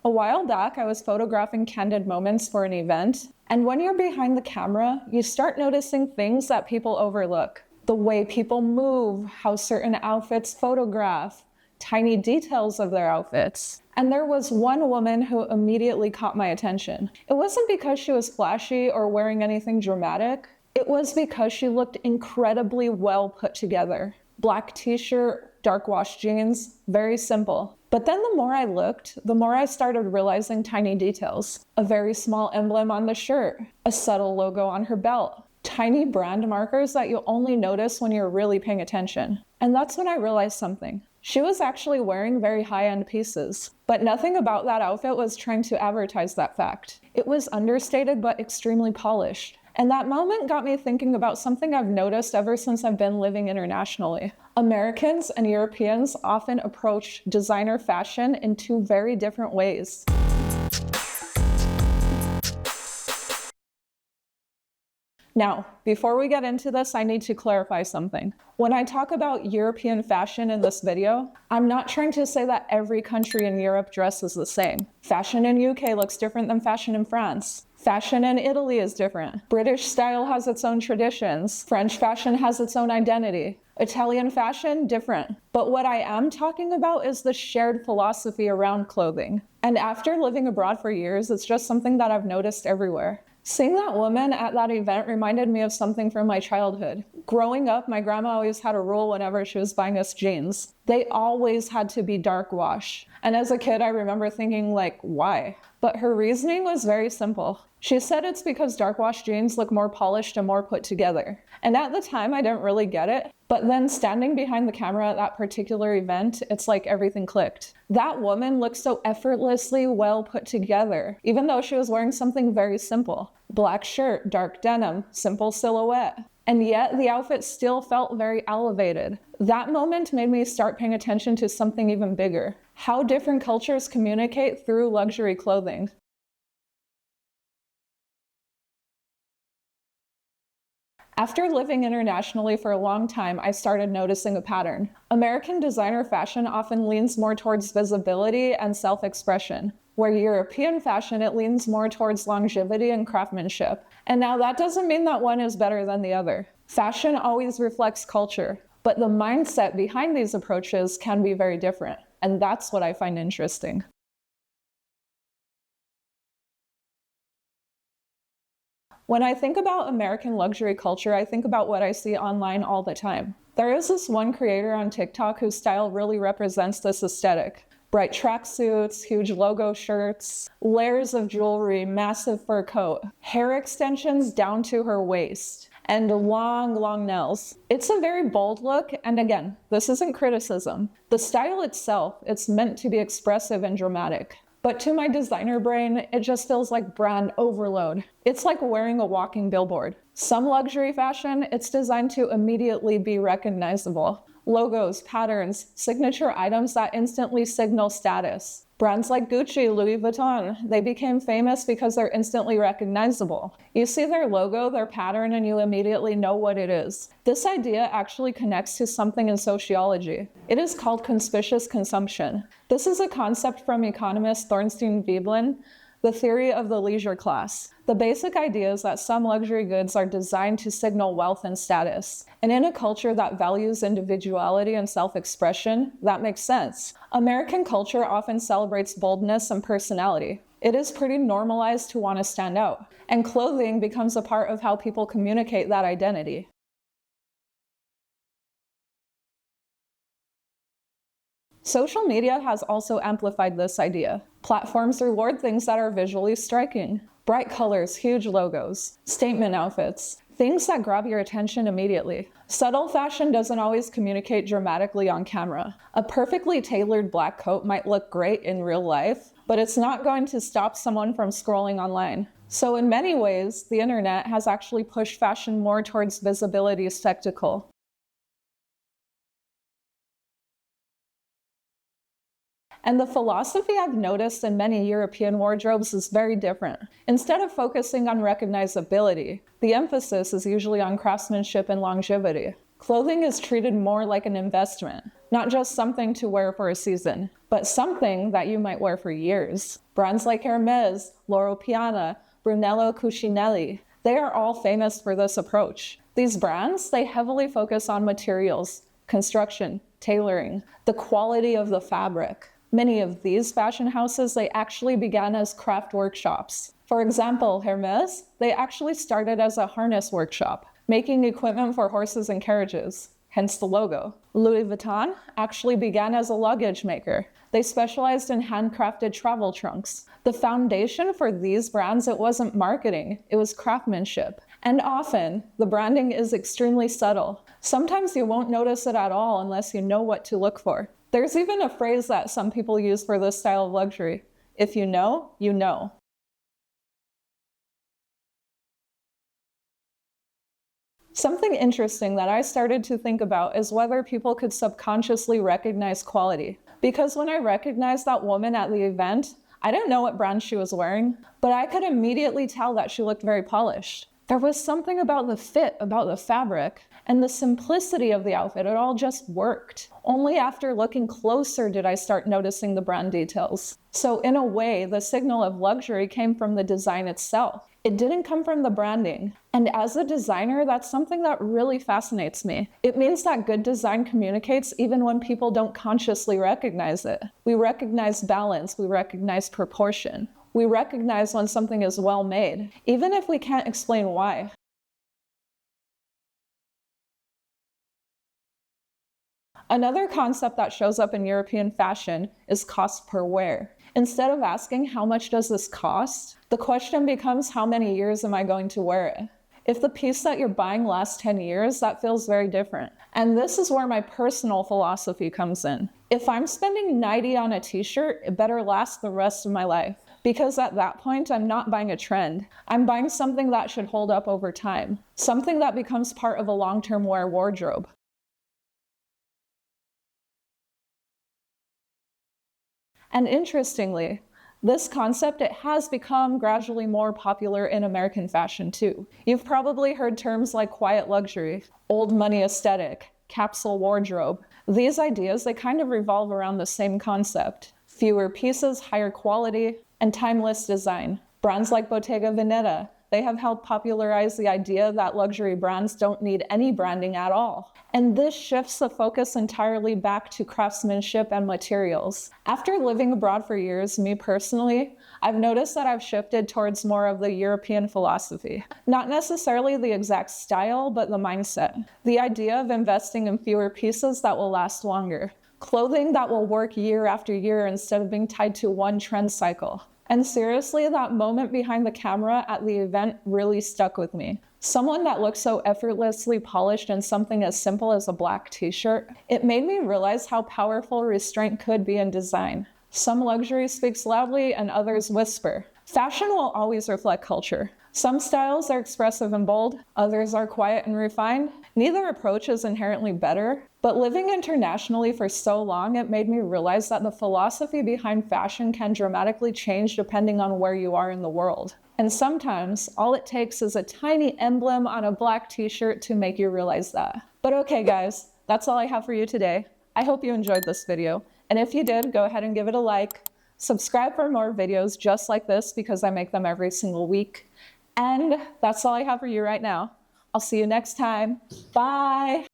A while back, I was photographing candid moments for an event, and when you're behind the camera, you start noticing things that people overlook. The way people move, how certain outfits photograph, tiny details of their outfits. And there was one woman who immediately caught my attention. It wasn't because she was flashy or wearing anything dramatic. It was because she looked incredibly well put together. Black t-shirt, dark wash jeans, very simple. But then the more I looked, the more I started realizing tiny details. A very small emblem on the shirt, a subtle logo on her belt, tiny brand markers that you'll only notice when you're really paying attention. And that's when I realized something. She was actually wearing very high-end pieces, but nothing about that outfit was trying to advertise that fact. It was understated but extremely polished. And that moment got me thinking about something I've noticed ever since I've been living internationally. Americans and Europeans often approach designer fashion in two very different ways. Now, before we get into this, I need to clarify something. When I talk about European fashion in this video, I'm not trying to say that every country in Europe dresses the same. Fashion in UK looks different than fashion in France. Fashion in Italy is different. British style has its own traditions. French fashion has its own identity. Italian fashion, different. But what I am talking about is the shared philosophy around clothing. And after living abroad for years, it's just something that I've noticed everywhere. Seeing that woman at that event reminded me of something from my childhood. Growing up, my grandma always had a rule whenever she was buying us jeans. They always had to be dark wash. And as a kid, I remember thinking, like, why? But her reasoning was very simple. She said it's because dark wash jeans look more polished and more put together. And at the time, I didn't really get it. But then standing behind the camera at that particular event, it's like everything clicked. That woman looked so effortlessly well put together, even though she was wearing something very simple. Black shirt, dark denim, simple silhouette. And yet the outfit still felt very elevated. That moment made me start paying attention to something even bigger. How different cultures communicate through luxury clothing. After living internationally for a long time, I started noticing a pattern. American designer fashion often leans more towards visibility and self-expression, where European fashion, it leans more towards longevity and craftsmanship. And now that doesn't mean that one is better than the other. Fashion always reflects culture, but the mindset behind these approaches can be very different. And that's what I find interesting. When I think about American luxury culture, I think about what I see online all the time. There is this one creator on TikTok whose style really represents this aesthetic. Bright tracksuits, huge logo shirts, layers of jewelry, massive fur coat, hair extensions down to her waist, and long nails. It's a very bold look, and again, this isn't criticism. The style itself, it's meant to be expressive and dramatic. But to my designer brain, it just feels like brand overload. It's like wearing a walking billboard. Some luxury fashion, it's designed to immediately be recognizable. Logos, patterns, signature items that instantly signal status. Brands like Gucci, Louis Vuitton, they became famous because they're instantly recognizable. You see their logo, their pattern, and you immediately know what it is. This idea actually connects to something in sociology. It is called conspicuous consumption. This is a concept from economist Thorstein Veblen, the theory of the leisure class. The basic idea is that some luxury goods are designed to signal wealth and status. And in a culture that values individuality and self-expression, that makes sense. American culture often celebrates boldness and personality. It is pretty normalized to want to stand out. And clothing becomes a part of how people communicate that identity. Social media has also amplified this idea. Platforms reward things that are visually striking. Bright colors, huge logos, statement outfits, things that grab your attention immediately. Subtle fashion doesn't always communicate dramatically on camera. A perfectly tailored black coat might look great in real life, but it's not going to stop someone from scrolling online. So in many ways, the internet has actually pushed fashion more towards visibility spectacle. And the philosophy I've noticed in many European wardrobes is very different. Instead of focusing on recognizability, the emphasis is usually on craftsmanship and longevity. Clothing is treated more like an investment, not just something to wear for a season, but something that you might wear for years. Brands like Hermes, Loro Piana, Brunello Cucinelli, they are all famous for this approach. These brands, they heavily focus on materials, construction, tailoring, the quality of the fabric. Many of these fashion houses, they actually began as craft workshops. For example, Hermes, they actually started as a harness workshop, making equipment for horses and carriages, hence the logo. Louis Vuitton actually began as a luggage maker. They specialized in handcrafted travel trunks. The foundation for these brands, it wasn't marketing, it was craftsmanship. And often, the branding is extremely subtle. Sometimes you won't notice it at all unless you know what to look for. There's even a phrase that some people use for this style of luxury. If you know, you know. Something interesting that I started to think about is whether people could subconsciously recognize quality. Because when I recognized that woman at the event, I didn't know what brand she was wearing, but I could immediately tell that she looked very polished. There was something about the fit, about the fabric, and the simplicity of the outfit. It all just worked. Only after looking closer did I start noticing the brand details. So in a way, the signal of luxury came from the design itself. It didn't come from the branding. And as a designer, that's something that really fascinates me. It means that good design communicates even when people don't consciously recognize it. We recognize balance, we recognize proportion. We recognize when something is well made, even if we can't explain why. Another concept that shows up in European fashion is cost per wear. Instead of asking how much does this cost, the question becomes how many years am I going to wear it? If the piece that you're buying lasts 10 years, that feels very different. And this is where my personal philosophy comes in. If I'm spending 90 on a t-shirt, it better last the rest of my life. Because at that point, I'm not buying a trend. I'm buying something that should hold up over time. Something that becomes part of a long-term wear wardrobe. And interestingly, this concept, it has become gradually more popular in American fashion too. You've probably heard terms like quiet luxury, old money aesthetic, capsule wardrobe. These ideas, they kind of revolve around the same concept. Fewer pieces, higher quality, and timeless design. Brands like Bottega Veneta, they have helped popularize the idea that luxury brands don't need any branding at all. And this shifts the focus entirely back to craftsmanship and materials. After living abroad for years, me personally, I've noticed that I've shifted towards more of the European philosophy. Not necessarily the exact style, but the mindset. The idea of investing in fewer pieces that will last longer. Clothing that will work year after year instead of being tied to one trend cycle. And seriously, that moment behind the camera at the event really stuck with me. Someone that looked so effortlessly polished in something as simple as a black t-shirt, it made me realize how powerful restraint could be in design. Some luxury speaks loudly and others whisper. Fashion will always reflect culture. Some styles are expressive and bold, others are quiet and refined. Neither approach is inherently better, but living internationally for so long, it made me realize that the philosophy behind fashion can dramatically change depending on where you are in the world. And sometimes, all it takes is a tiny emblem on a black t-shirt to make you realize that. But okay guys, that's all I have for you today. I hope you enjoyed this video. And if you did, go ahead and give it a like. Subscribe for more videos just like this because I make them every single week. And that's all I have for you right now. I'll see you next time. Bye.